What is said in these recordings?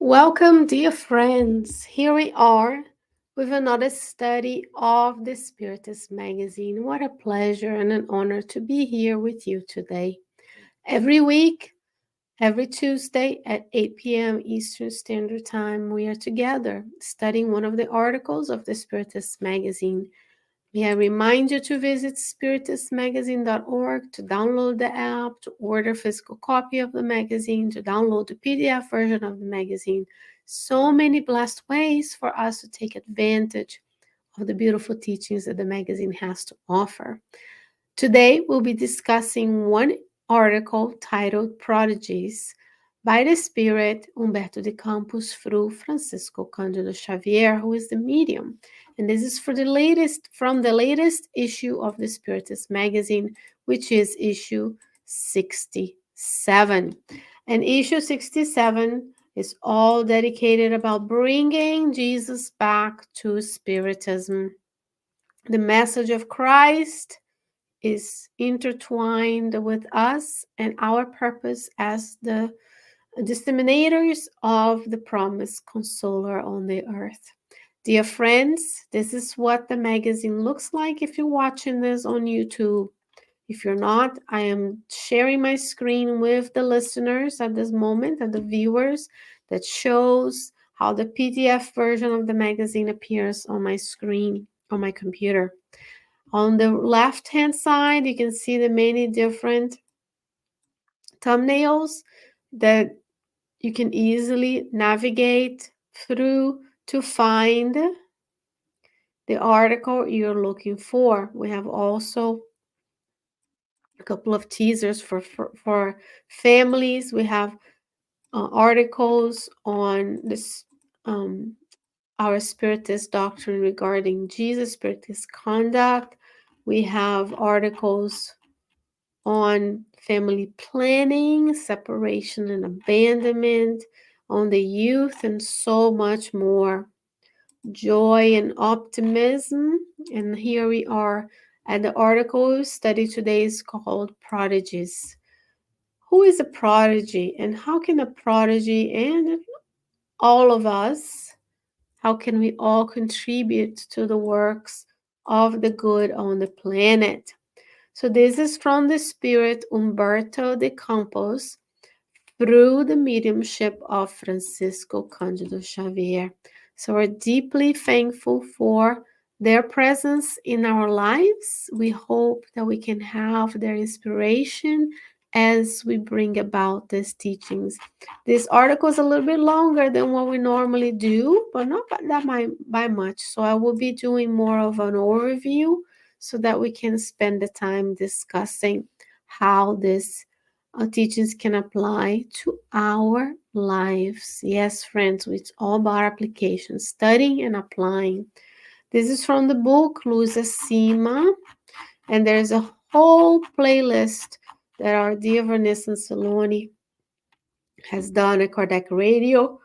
Welcome, dear friends. Here we are with another study of the Spiritist magazine. What a pleasure and an honor to be here with you today. Every week, every Tuesday at 8 p.m. Eastern Standard Time, we are together studying one of the articles of the Spiritist magazine. May I remind you to visit spiritistmagazine.org to download the app, to order a physical copy of the magazine, to download the PDF version of the magazine. So many blessed ways for us to take advantage of the beautiful teachings that the magazine has to offer. Today, we'll be discussing one article titled Prodigies by the Spirit Humberto de Campos through Francisco Candido Xavier, who is the medium. And this is from the latest issue of the Spiritist magazine, which is issue 67. And issue 67 is all dedicated about bringing Jesus back to Spiritism. The message of Christ is intertwined with us and our purpose as the disseminators of the promised consoler on the earth. Dear friends, this is what the magazine looks like if you're watching this on YouTube. If you're not, I am sharing my screen with the listeners at this moment and the viewers that shows how the PDF version of the magazine appears on my screen on my computer. On the left-hand side, you can see the many different thumbnails that you can easily navigate through to find the article you're looking for. We have also a couple of teasers for families. We have articles on this our Spiritist doctrine regarding Jesus, Spiritist conduct. We have articles on family planning, separation and abandonment, on the youth, and so much more. Joy and optimism. And here we are at the article study today is called Prodigies. Who is a prodigy, and how can a prodigy and all of us, how can we all contribute to the works of the good on the planet? So this is from the Spirit Humberto de Campos through the mediumship of Francisco Candido Xavier. So we're deeply thankful for their presence in our lives. We hope that we can have their inspiration as we bring about these teachings. This article is a little bit longer than what we normally do, but not by much. So I will be doing more of an overview so that we can spend the time discussing how this teachings can apply to our lives. Yes, friends, it's all about application, studying and applying. This is from the book Luz Acima, and there's a whole playlist that our dear Vanessa Saloni has done at Kardec Radio.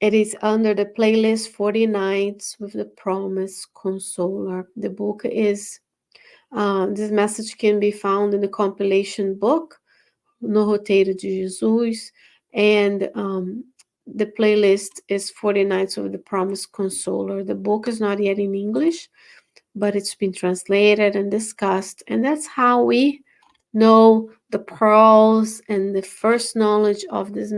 It is under the playlist 40 Nights with the Promised Consoler. The book is, this message can be found in the compilation book, No Roteiro de Jesus, and the playlist is 40 Nights of the Promised Consoler. The book is not yet in English, but it's been translated and discussed, and that's how we know the pearls and the first knowledge of these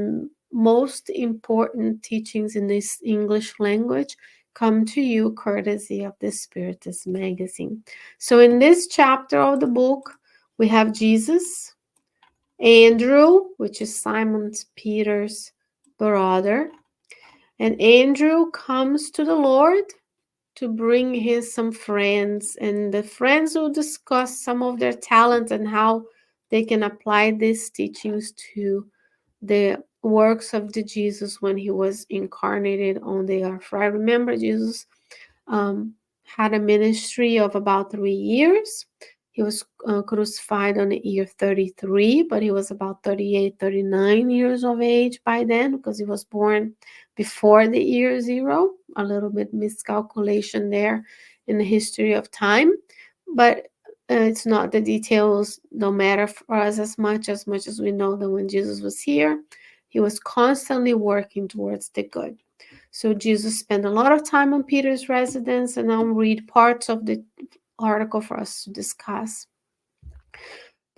most important teachings in this English language come to you courtesy of the Spiritist magazine. So in this chapter of the book, we have Jesus, Andrew, which is Simon Peter's brother. And Andrew comes to the Lord to bring some friends, and the friends will discuss some of their talents and how they can apply these teachings to the works of the Jesus when he was incarnated on the earth. I remember Jesus had a ministry of about 3 years. He was crucified on the year 33, but he was about 38, 39 years of age by then because he was born before the year 0. A little bit miscalculation there in the history of time, but it's not, the details don't matter for us as much as we know that when Jesus was here, He was constantly working towards the good. So Jesus spent a lot of time on Peter's residence, and I'll read parts of the article for us to discuss.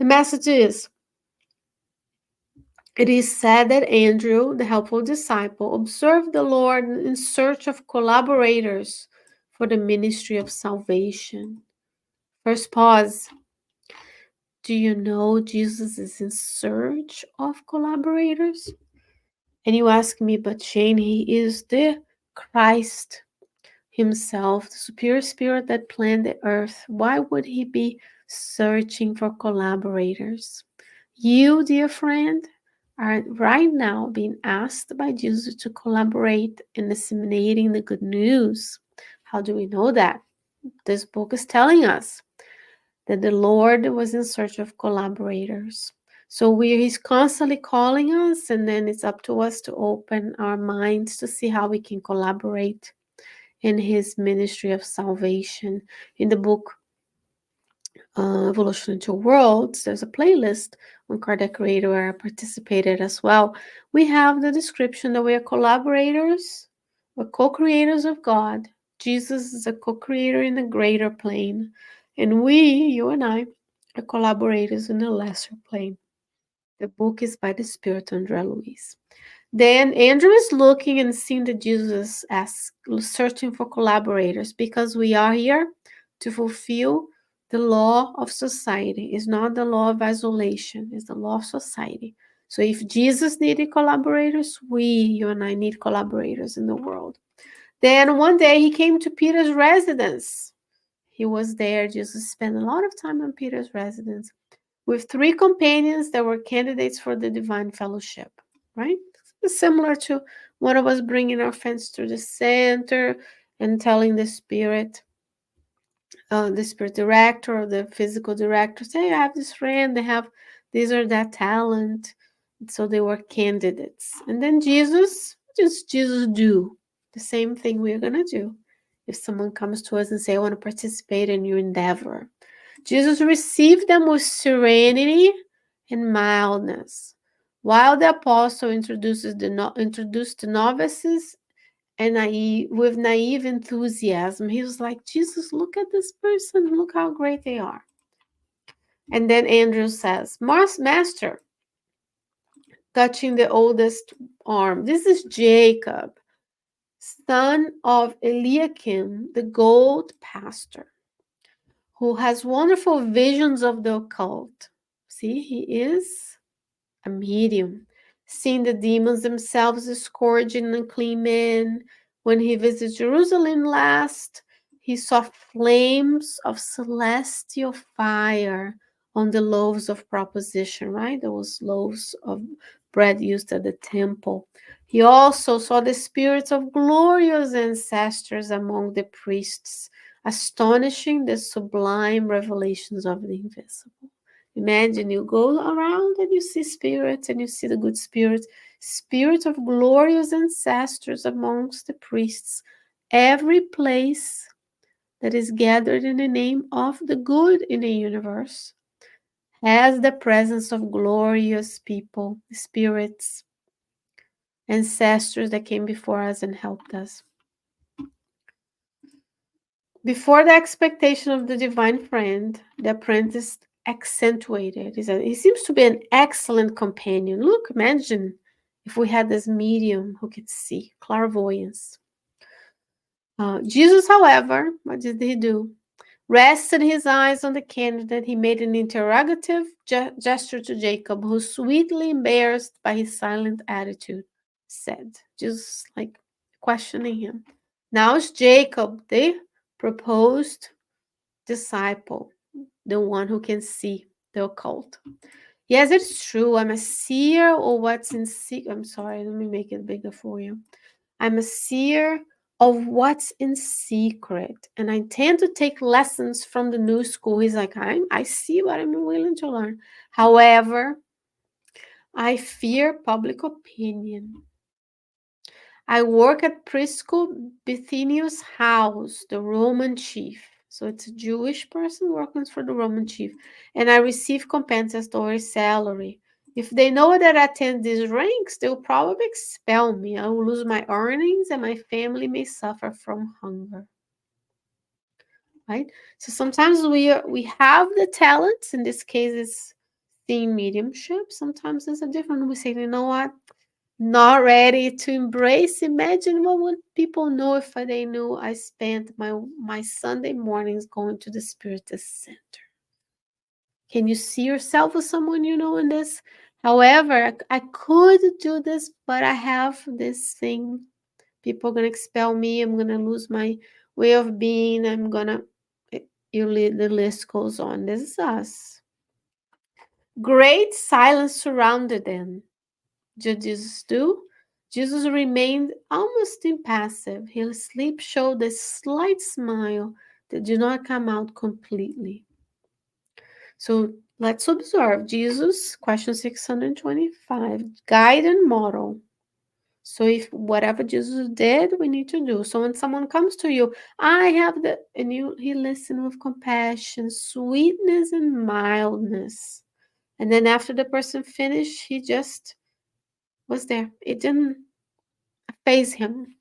The message is, it is said that Andrew, the helpful disciple, observed the Lord in search of collaborators for the ministry of salvation. First pause. Do you know Jesus is in search of collaborators? And you ask me, but Shane, he is the Christ himself, the superior spirit that planned the earth. Why would he be searching for collaborators? You, dear friend, are right now being asked by Jesus to collaborate in disseminating the good news. How do we know that? This book is telling us that the Lord was in search of collaborators. So he's constantly calling us, and then it's up to us to open our minds to see how we can collaborate in his ministry of salvation. In the book Evolution into Worlds, there's a playlist on Kardec Radio where I participated as well. We have the description that we are collaborators, we're co-creators of God. Jesus is a co-creator in the greater plane, and we, you and I, are collaborators in the lesser plane. The book is by the Spirit André Luiz. Then Andrew is looking and seeing that Jesus asks, searching for collaborators, because we are here to fulfill the law of society. It's not the law of isolation, it's the law of society. So if Jesus needed collaborators, you and I need collaborators in the world. Then one day he came to Peter's residence. He was there. Jesus spent a lot of time on Peter's residence with 3 companions that were candidates for the divine fellowship, right? It's similar to one of us bringing our friends to the center and telling the spirit director or the physical director, say, I have this friend, they have this or that talent. So they were candidates. And then Jesus do the same thing we're going to do. If someone comes to us and say, I want to participate in your endeavor, Jesus received them with serenity and mildness, while the apostle introduced the novices and with naive enthusiasm. He was like, Jesus, look at this person. Look how great they are. And then Andrew says, Master, touching the oldest arm, this is Jacob, son of Eliakim, the gold pastor, who has wonderful visions of the occult. See, he is a medium, seeing the demons themselves scourging unclean men. When he visited Jerusalem last, he saw flames of celestial fire on the loaves of proposition, right? Those loaves of bread used at the temple. He also saw the spirits of glorious ancestors among the priests, astonishing the sublime revelations of the invisible. Imagine you go around and you see spirits, and you see the good spirits, spirits of glorious ancestors amongst the priests. Every place that is gathered in the name of the good in the universe has the presence of glorious people, spirits, ancestors that came before us and helped us. Before the expectation of the divine friend, the apprentice accentuated. He said, he seems to be an excellent companion. Look, imagine if we had this medium who could see, clairvoyance. Jesus, however, what did he do? Rested his eyes on the candidate. He made an interrogative gesture to Jacob, who, sweetly embarrassed by his silent attitude, said, just like questioning him. Now it's Jacob, the proposed disciple, the one who can see the occult. Yes, it's true. I'm a seer, or what's in secret. I'm sorry, let me make it bigger for you. I'm a seer of what's in secret, and I tend to take lessons from the new school. He's like, I see, but I'm willing to learn. However, I fear public opinion. I work at Prisco Bithynius' house, the Roman chief. So it's a Jewish person working for the Roman chief. And I receive compensatory salary. If they know that I attend these ranks, they'll probably expel me. I will lose my earnings and my family may suffer from hunger. Right? So sometimes we have the talents. In this case, it's seeing mediumship. Sometimes it's a different. We say, you know what? Not ready to embrace. Imagine what would people know if they knew I spent my Sunday mornings going to the Spiritist Center. Can you see yourself as someone you know in this? However, I could do this, but I have this thing. People are gonna expel me. I'm gonna lose my way of being. I'm gonna. The list goes on. This is us. Great silence surrounded them. Did Jesus do? Jesus remained almost impassive. His sleep showed a slight smile that did not come out completely. So let's observe Jesus, question 625, guide and model. So if whatever Jesus did, we need to do. So when someone comes to you, I have the, and he listened with compassion, sweetness, and mildness. And then after the person finished, he just was there. It didn't faze him.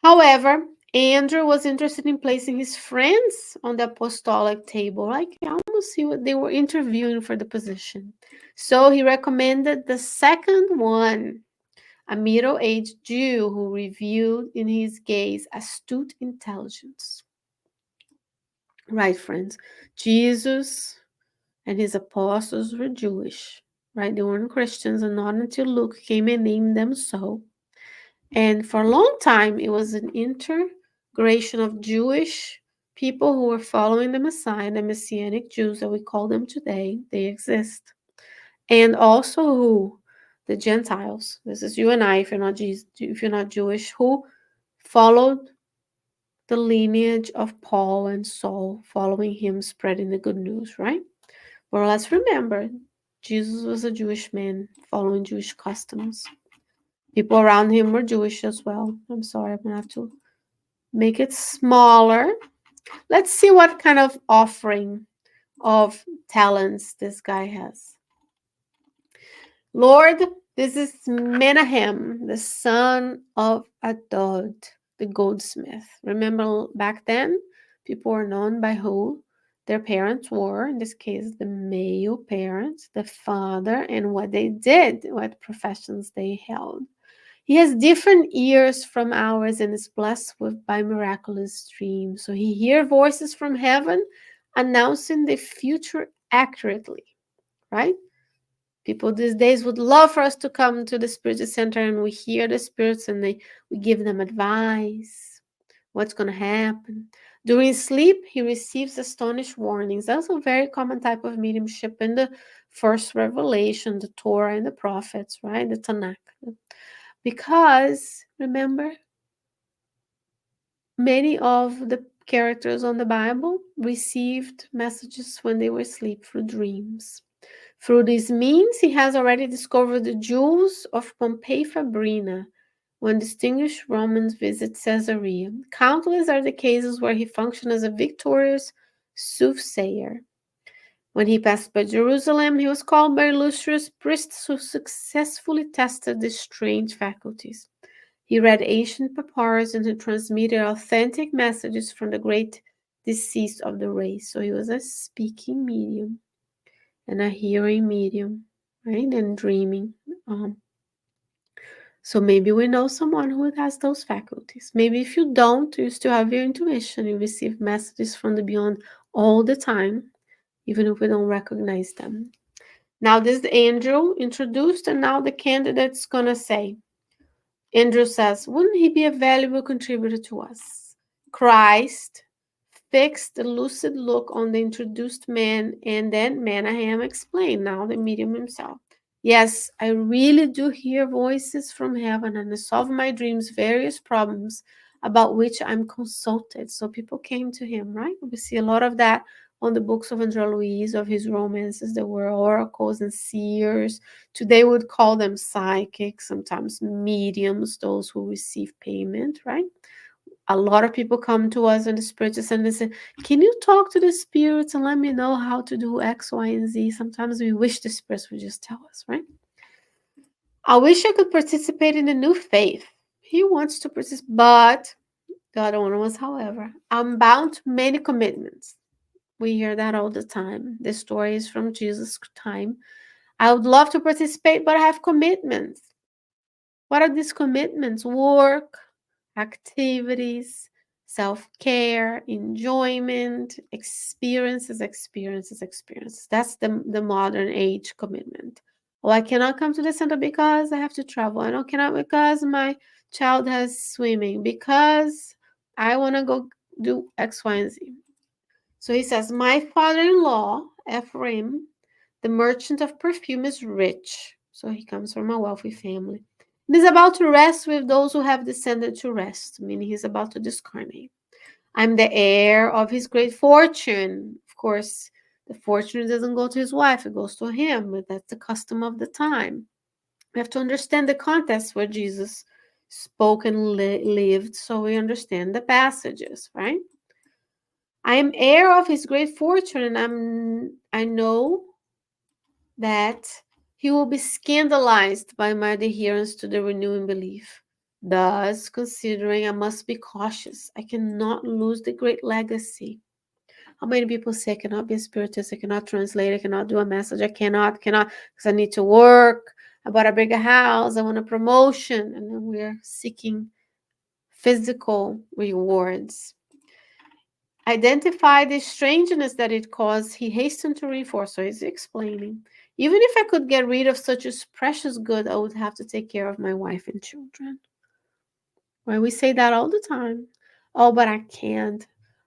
However, Andrew was interested in placing his friends on the apostolic table, like almost they were interviewing for the position. So he recommended the second one, a middle-aged Jew who revealed in his gaze astute intelligence. Right, friends? Jesus and his apostles were Jewish, right? They weren't Christians, and not until Luke came and named them so. And for a long time, it was an integration of Jewish people who were following the Messiah, the Messianic Jews that we call them today. They exist. And also who? The Gentiles. This is you and I, if you're not Jewish, who followed the lineage of Paul and Saul, following him, spreading the good news, right? Well, let's remember, Jesus was a Jewish man following Jewish customs. People around him were Jewish as well. I'm sorry, I'm gonna have to make it smaller. Let's see what kind of offering of talents this guy has. Lord, this is Menahem, the son of Adod, the goldsmith. Remember back then, people were known by who their parents were, in this case, the male parents, the father, and what they did, what professions they held. He has different ears from ours and is blessed with by miraculous dreams. So he hears voices from heaven announcing the future accurately, right? People these days would love for us to come to the Spiritist Center and we hear the spirits and we give them advice, what's going to happen. During sleep, he receives astonished warnings. That's a very common type of mediumship in the first revelation, the Torah and the prophets, right? The Tanakh. Because, remember, many of the characters on the Bible received messages when they were asleep through dreams. Through these means, he has already discovered the jewels of Pompey Fabrina when distinguished Romans visit Caesarea. Countless are the cases where he functioned as a victorious soothsayer. When he passed by Jerusalem, he was called by illustrious priests who successfully tested these strange faculties. He read ancient papyrus and he transmitted authentic messages from the great deceased of the race. So he was a speaking medium and a hearing medium, right? And dreaming. So maybe we know someone who has those faculties. Maybe if you don't, you still have your intuition. You receive messages from the beyond all the time, even if we don't recognize them. Now this is Andrew introduced, and now the candidate's gonna say. Andrew says, wouldn't he be a valuable contributor to us? Christ fixed a lucid look on the introduced man, and then Menahem explained, now the medium himself. Yes, I really do hear voices from heaven, and I solve my dreams various problems about which I'm consulted. So people came to him, right? We see a lot of that on the books of André Louis, of his romances. There were oracles and seers. Today would call them psychics, sometimes mediums, those who receive payment, right? A lot of people come to us in the Spiritist and they say, can you talk to the spirits and let me know how to do X, Y, and Z? Sometimes we wish the spirits would just tell us, right? I wish I could participate in the new faith. He wants to participate, but God honors us, however. I'm bound to many commitments. We hear that all the time. The story is from Jesus' time. I would love to participate, but I have commitments. What are these commitments? Work, activities, self care, enjoyment, experiences, experiences, experiences. That's the modern age commitment. Oh, I cannot come to the center because I have to travel. I cannot because my child has swimming, because I want to go do X, Y, and Z. So he says, my father in law, Ephraim, the merchant of perfume, is rich. So he comes from a wealthy family. And is about to rest with those who have descended to rest, meaning he's about to discarnate. I'm the heir of his great fortune. Of course, the fortune doesn't go to his wife, it goes to him, but that's the custom of the time. We have to understand the context where Jesus spoke and lived, so we understand the passages, right? I am heir of his great fortune, and I know that he will be scandalized by my adherence to the renewing belief. Thus, considering I must be cautious, I cannot lose the great legacy. How many people say I cannot be a spiritist, I cannot translate, I cannot do a message, I cannot, because I need to work, I bought a bigger house, I want a promotion, and then we're seeking physical rewards. Identify the strangeness that it caused, he hastened to reinforce. So he's explaining. Even if I could get rid of such a precious good, I would have to take care of my wife and children. Right? We say that all the time. Oh, but I can't.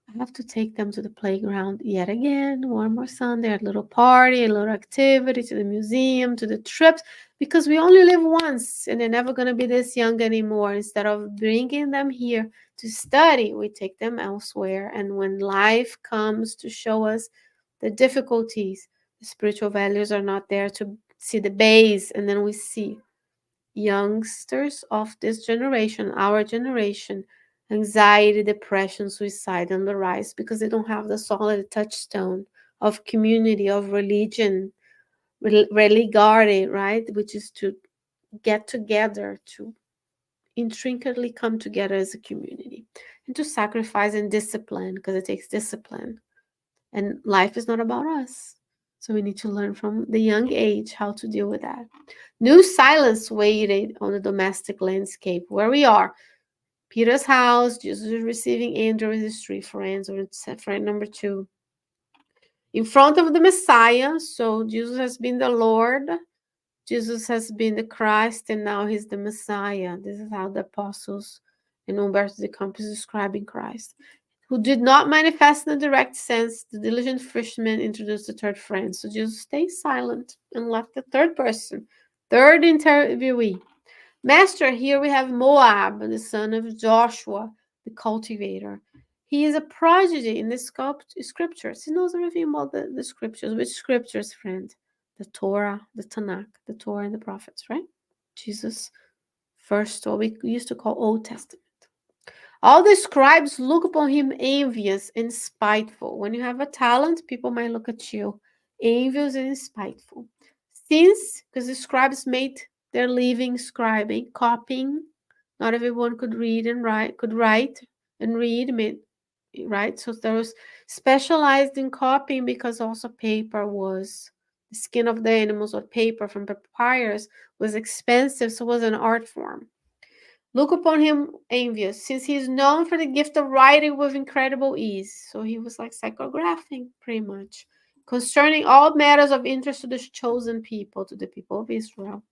I have to take them to the playground yet again, one more Sunday, a little party, a little activity, to the museum, to the trips, because we only live once and they're never going to be this young anymore. Instead of bringing them here to study, we take them elsewhere. And when life comes to show us the difficulties, the spiritual values are not there to see the base, and then we see youngsters of this generation, our generation, anxiety, depression, suicide on the rise because they don't have the solid touchstone of community, of religion, religare, right? Which is to get together, to intricately come together as a community, and to sacrifice and discipline, because it takes discipline. And life is not about us. So we need to learn from the young age how to deal with that. New silence waited on the domestic landscape where we are. Peter's house, Jesus is receiving Andrew and his three friends, or friend number 2. In front of the Messiah, so Jesus has been the Lord, Jesus has been the Christ, and now he's the Messiah. This is how the apostles and Humberto de Campos is describing Christ, who did not manifest in a direct sense. The diligent fisherman introduced the third friend. So Jesus stays silent and left the third person, third interviewee. Master, here we have Moab, the son of Joshua, the cultivator. He is a prodigy in the scriptures. He knows everything about the scriptures. Which scriptures, friend? The Torah, the Tanakh, the Torah and the prophets, right? Jesus, first, what we used to call Old Testament. All the scribes look upon him envious and spiteful. When you have a talent, people might look at you envious and spiteful. Since, because the scribes made their living scribing, copying, not everyone could read and write, and read, right? So there was specialized in copying, because also paper was, the skin of the animals or paper from papyrus was expensive, so it was an art form. Look upon him envious, since he is known for the gift of writing with incredible ease. So he was like psychographing, pretty much, concerning all matters of interest to the chosen people, to the people of Israel.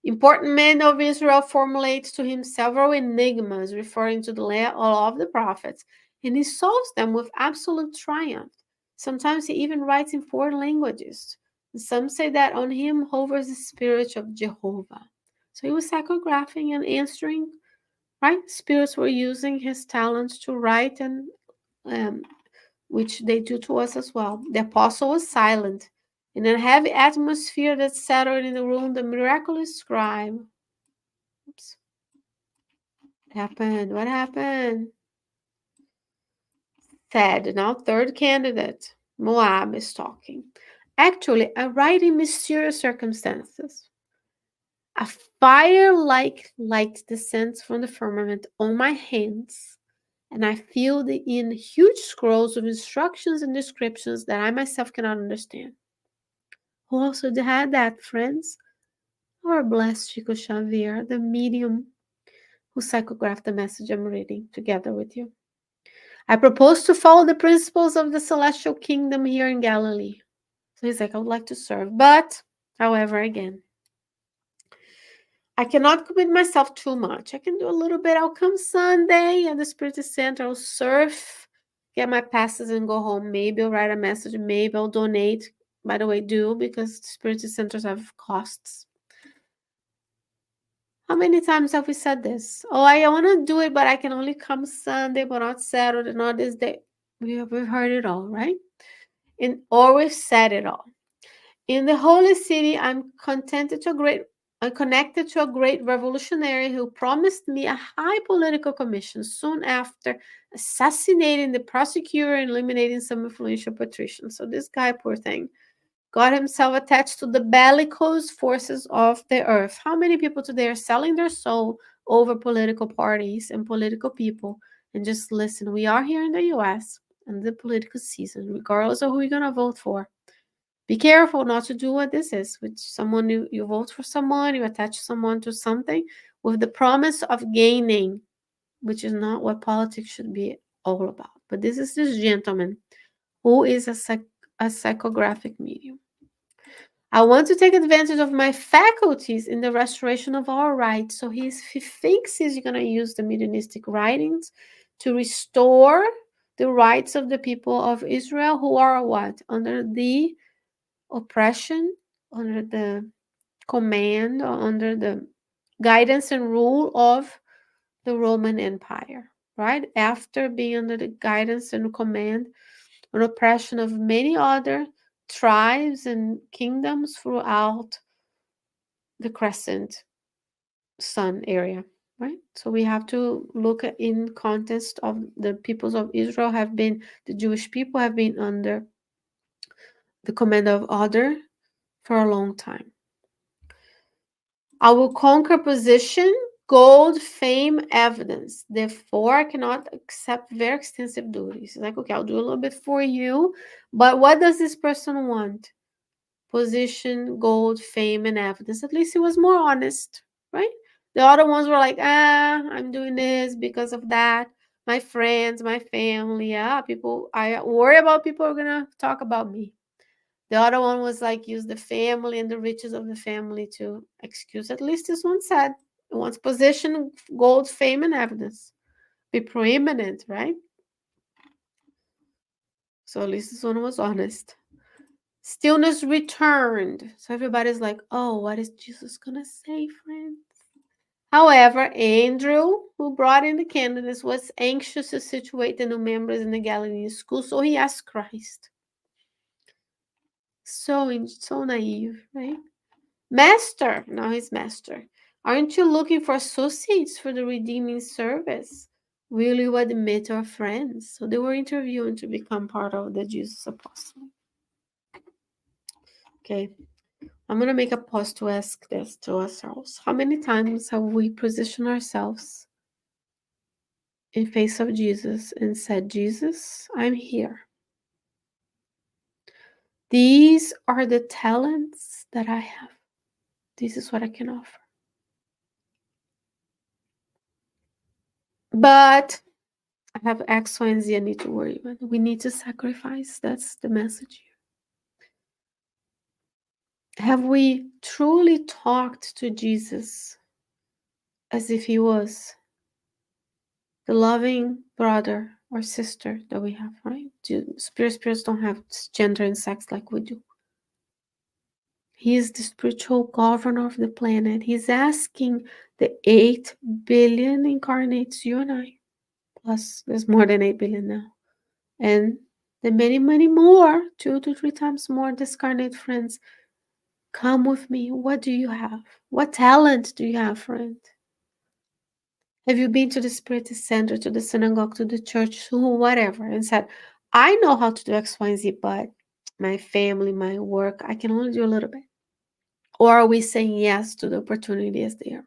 Important men of Israel formulates to him several enigmas referring to the law of the prophets, and he solves them with absolute triumph. Sometimes he even writes in foreign languages. Some say that on him hovers the spirit of Jehovah. So he was psychographing and answering, right? Spirits were using his talents to write, and which they do to us as well. The apostle was silent. In a heavy atmosphere that settled in the room, the miraculous scribe Happened? What happened? Said, now third candidate. Moab is talking. Actually, I write in mysterious circumstances. A fire-like light descends from the firmament on my hands, and I filled in huge scrolls of instructions and descriptions that I myself cannot understand. Who also had that, friends? Our blessed Chico Xavier, the medium who psychographed the message I'm reading together with you. I propose to follow the principles of the celestial kingdom here in Galilee. So he's like, I would like to serve. But, however, again, I cannot commit myself too much. I can do a little bit. I'll come Sunday at the Spiritist Center. I'll surf, get my passes, and go home. Maybe I'll write a message. Maybe I'll donate. By the way, do, because Spiritist centers have costs. How many times have we said this? Oh, I want to do it, but I can only come Sunday, but not Saturday, not this day. We've heard it all, right? Or we've said it all. In the holy city, I'm connected to a great revolutionary who promised me a high political commission soon after assassinating the prosecutor and eliminating some influential patricians. So this guy, poor thing, got himself attached to the bellicose forces of the earth. How many people today are selling their soul over political parties and political people? And just listen, we are here in the US and the political season, regardless of who you're going to vote for. Be careful not to do what this is, which someone you vote for someone, you attach someone to something with the promise of gaining, which is not what politics should be all about. But this is this gentleman who is a psychographic medium. I want to take advantage of my faculties in the restoration of our rights. So he thinks he's going to use the mediumistic writings to restore the rights of the people of Israel who are what? Under the oppression, under the command, or under the guidance and rule of the Roman Empire, right? After being under the guidance and command and oppression of many other tribes and kingdoms throughout the crescent sun area, right? So we have to look at in context of the peoples of Israel have been, the Jewish people have been under the command of other for a long time. I will conquer position, gold, fame, evidence. Therefore, I cannot accept very extensive duties. It's like, okay, I'll do a little bit for you, but what does this person want? Position, gold, fame, and evidence. At least he was more honest, right? The other ones were like, I'm doing this because of that. My friends, my family, people, I worry about people are gonna talk about me. The other one was like, use the family and the riches of the family to excuse. At least this one said, it wants position, gold, fame, and evidence. Be preeminent, right? So at least this one was honest. Stillness returned. So everybody's like, oh, what is Jesus gonna say, friends? However, Andrew, who brought in the candidates, was anxious to situate the new members in the Galilean school, so he asked Christ. So naive, right? Master, now he's master. Aren't you looking for associates for the redeeming service? Will you admit our friends? So they were interviewing to become part of the Jesus apostle. Okay, I'm going to make a pause to ask this to ourselves. How many times have we positioned ourselves in face of Jesus and said, Jesus, I'm here. These are the talents that I have. This is what I can offer. But I have X, Y, and Z I need to worry about. We need to sacrifice. That's the message here. Have we truly talked to Jesus as if he was the loving brother or sister that we have, right? Spirits don't have gender and sex like we do. He is the spiritual governor of the planet. He's asking the 8 billion incarnates, you and I. Plus, there's more than 8 billion now. And the many, many more, 2 to 3 times more discarnate friends. Come with me. What do you have? What talent do you have, friend? Have you been to the Spiritist Center, to the synagogue, to the church, to whatever, and said, I know how to do X, Y, and Z, but my family, my work, I can only do a little bit? Or are we saying yes to the opportunity as they arrive?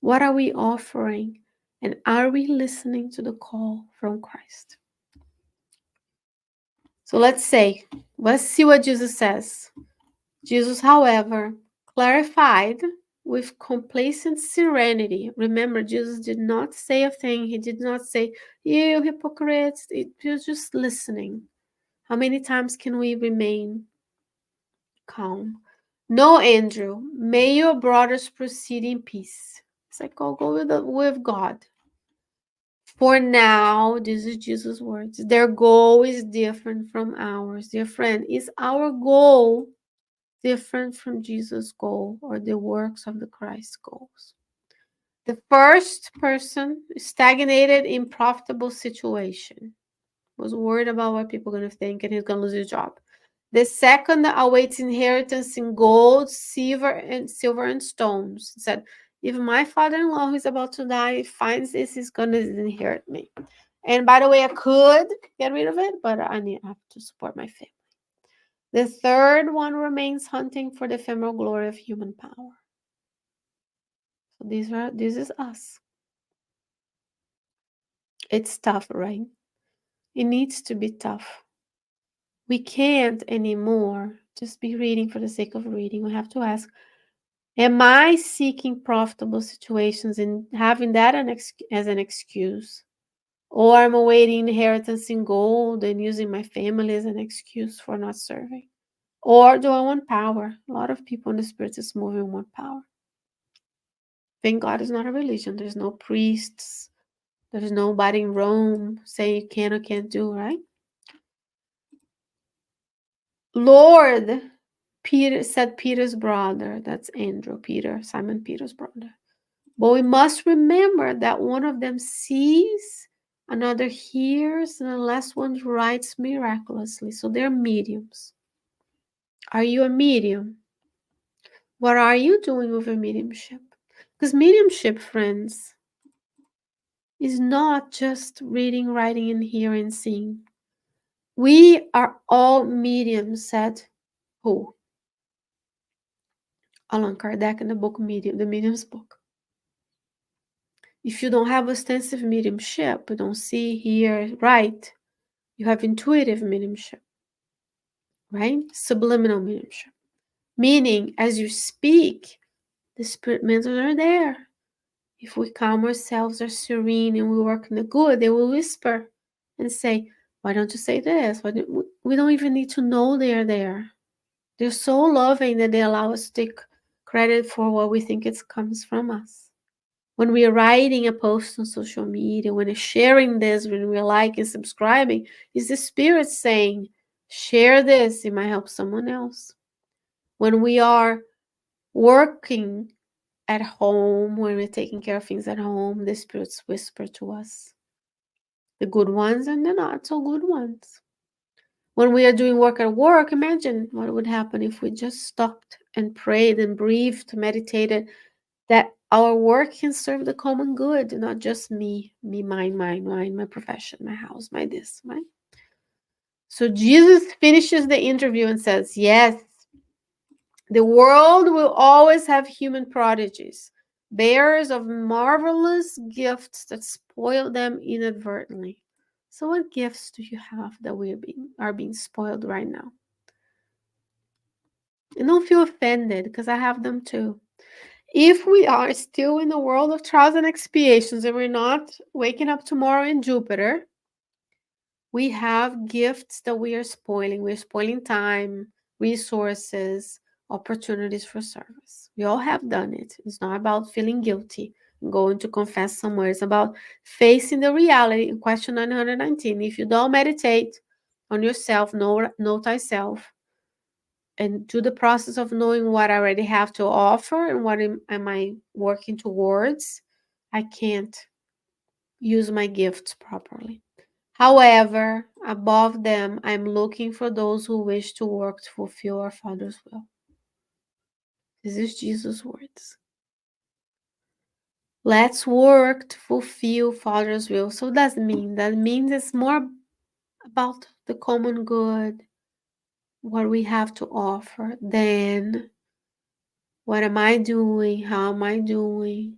What are we offering? And are we listening to the call from Christ? So let's see what Jesus says. Jesus, however, clarified with complacent serenity. Remember, Jesus did not say a thing. He did not say, you hypocrites. He was just listening. How many times can we remain calm? No, Andrew, may your brothers proceed in peace. It's like, go with God. For now, this is Jesus' words. Their goal is different from ours. Dear friend, is our goal different from Jesus' goal or the works of the Christ goals? The first person stagnated in profitable situation, was worried about what people are going to think and he's going to lose his job. The second awaits inheritance in gold, silver, and stones. He said, if my father-in-law who is about to die finds this, he's going to inherit me. And by the way, I could get rid of it, but I have to support my family. The third one remains hunting for the ephemeral glory of human power. So this is us. It's tough, right? It needs to be tough. We can't anymore just be reading for the sake of reading. We have to ask, am I seeking profitable situations and having that as an excuse? Or I'm awaiting inheritance in gold and using my family as an excuse for not serving? Or do I want power? A lot of people in the Spiritist movement want power. Thank God it's not a religion. There's no priests. There's nobody in Rome saying you can or can't do, right? Lord, Peter said Peter's brother. That's Andrew, Simon Peter's brother. But we must remember that one of them sees, another hears, and the last one writes miraculously. So they're mediums. Are you a medium? What are you doing with a mediumship? Because mediumship, friends, is not just reading, writing, and hearing, seeing. We are all mediums, said who? Allan Kardec in the book Medium, the Medium's book. If you don't have ostensive mediumship, you don't see, hear, write, you have intuitive mediumship, right? Subliminal mediumship. Meaning, as you speak, the spirit mentors are there. If we calm ourselves, are serene, and we work in the good, they will whisper and say, why don't you say this? We don't even need to know they are there. They're so loving that they allow us to take credit for what we think it comes from us. When we are writing a post on social media, when we're sharing this, when we're liking, subscribing, is the Spirit saying, share this, it might help someone else. When we are working at home, when we're taking care of things at home, the spirits whisper to us. The good ones and the not so good ones. When we are doing work at work, imagine what would happen if we just stopped and prayed and breathed, meditated, that our work can serve the common good, not just me, mine, my profession, my house, my this, right? So Jesus finishes the interview and says, yes, the world will always have human prodigies, bearers of marvelous gifts that spoil them inadvertently. So what gifts do you have that are being spoiled right now? And don't feel offended, because I have them too. If we are still in the world of trials and expiations and we're not waking up tomorrow in Jupiter, we have gifts that we are spoiling. We're spoiling time, resources, opportunities for service. We all have done it. It's not about feeling guilty and going to confess somewhere. It's about facing the reality. In question 919, if you don't meditate on yourself, know thyself, and do the process of knowing what I already have to offer and what am I working towards, I can't use my gifts properly. However, above them, I'm looking for those who wish to work to fulfill our Father's will. This is Jesus' words. Let's work to fulfill Father's will. So that means it's more about the common good, what we have to offer, than what am I doing, how am I doing.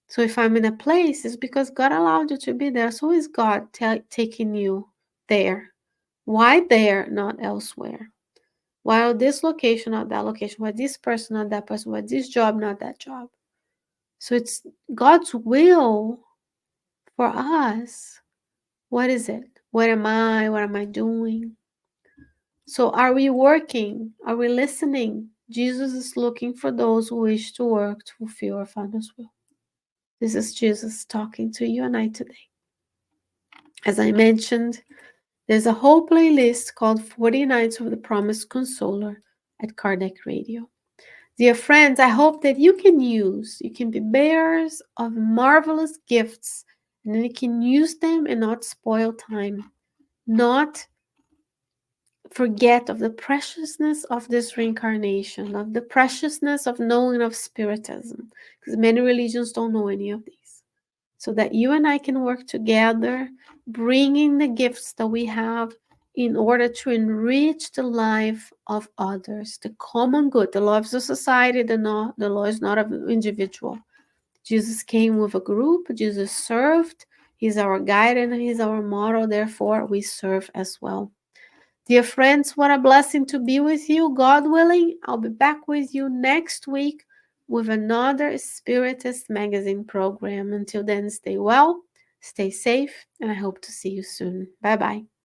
So if I'm in a place, it's because God allowed you to be there. So is God taking you there? Why there, not elsewhere? Why this location, not that location? Why this person, not that person? Why this job, not that job? So it's God's will for us. What is it? What am I? What am I doing? So are we working? Are we listening? Jesus is looking for those who wish to work to fulfill our Father's will. This is Jesus talking to you and I today. As I mentioned, there's a whole playlist called 40 Nights of the Promised Consoler at Kardec Radio. Dear friends, I hope that you can be bearers of marvelous gifts, and then you can use them and not spoil time, not forget of the preciousness of this reincarnation, of the preciousness of knowing of Spiritism, because many religions don't know any of these. So that you and I can work together, bringing the gifts that we have in order to enrich the life of others, the common good. The law of the society, the law is not of the individual. Jesus came with a group, Jesus served, he's our guide and he's our model, therefore we serve as well. Dear friends, what a blessing to be with you. God willing, I'll be back with you next week with another Spiritist magazine program. Until then, stay well, stay safe, and I hope to see you soon. Bye bye.